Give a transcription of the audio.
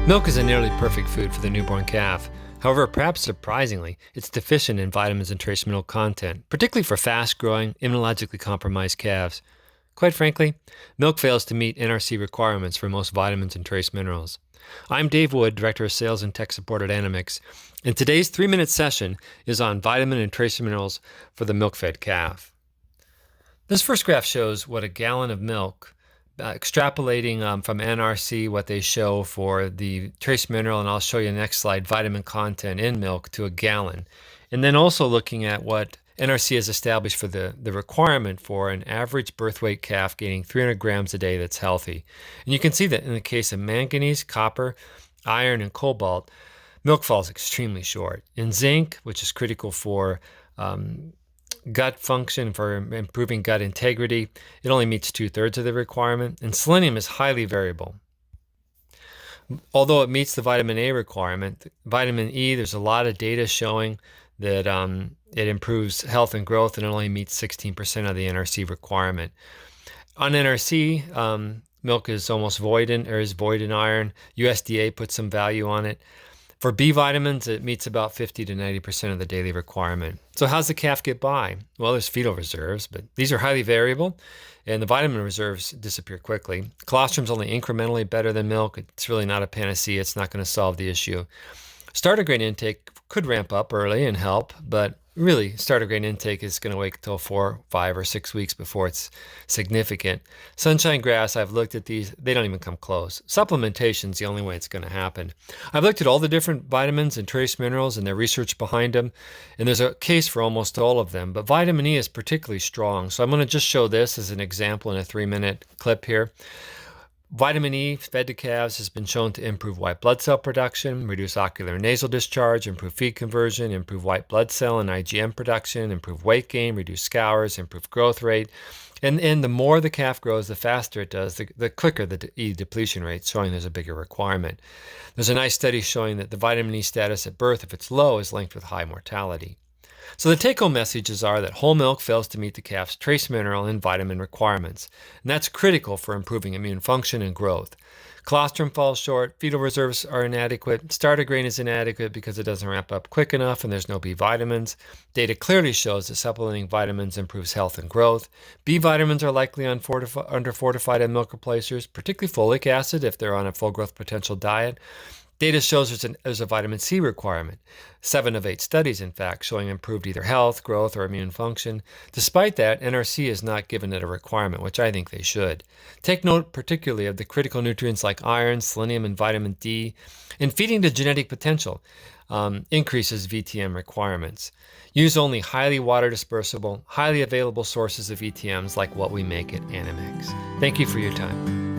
Milk is a nearly perfect food for the newborn calf. However, perhaps surprisingly, it's deficient in vitamins and trace mineral content, particularly for fast-growing, immunologically compromised calves. Quite frankly, milk fails to meet NRC requirements for most vitamins and trace minerals. I'm Dave Wood, Director of Sales and Tech Support at Animix, and today's 3-minute session is on vitamin and trace minerals for the milk-fed calf. This first graph shows what a gallon of milk, extrapolating from NRC what they show for the trace mineral, and I'll show you next slide, vitamin content in milk to a gallon. And then also looking at what NRC has established for the requirement for an average birth weight calf gaining 300 grams a day that's healthy. And you can see that in the case of manganese, copper, iron, and cobalt, milk falls extremely short. In zinc, which is critical for gut function, for improving gut integrity, it only meets 2/3 of the requirement, and selenium is highly variable. Although it meets the vitamin A requirement, vitamin E, there's a lot of data showing that it improves health and growth, and it only meets 16% of the NRC requirement. On NRC, milk is almost void in iron. USDA puts some value on it. For B vitamins, it meets about 50 to 90% of the daily requirement. So how's the calf get by? Well, there's fetal reserves, but these are highly variable, and the vitamin reserves disappear quickly. Colostrum's only incrementally better than milk. It's really not a panacea. It's not going to solve the issue. Starter grain intake could ramp up early and help, but really, starter grain intake is going to wait until 4, 5, or 6 weeks before it's significant. Sunshine grass, I've looked at these. They don't even come close. Supplementation is the only way it's going to happen. I've looked at all the different vitamins and trace minerals and their research behind them, and there's a case for almost all of them, but vitamin E is particularly strong. So I'm going to just show this as an example in a 3-minute clip here. Vitamin E fed to calves has been shown to improve white blood cell production, reduce ocular and nasal discharge, improve feed conversion, improve white blood cell and IgM production, improve weight gain, reduce scours, improve growth rate. And the more the calf grows, the faster it does, the quicker the E depletion rate, showing there's a bigger requirement. There's a nice study showing that the vitamin E status at birth, if it's low, is linked with high mortality. So the take-home messages are that whole milk fails to meet the calf's trace mineral and vitamin requirements, and that's critical for improving immune function and growth. Colostrum falls short, fetal reserves are inadequate, starter grain is inadequate because it doesn't ramp up quick enough and there's no B vitamins. Data clearly shows that supplementing vitamins improves health and growth. B vitamins are likely under-fortified in milk replacers, particularly folic acid if they're on a full growth potential diet. Data shows there's a vitamin C requirement. 7 of 8 studies, in fact, showing improved either health, growth, or immune function. Despite that, NRC has not given it a requirement, which I think they should. Take note particularly of the critical nutrients like iron, selenium, and vitamin D. And feeding to genetic potential increases VTM requirements. Use only highly water dispersible, highly available sources of VTMs like what we make at Animix. Thank you for your time.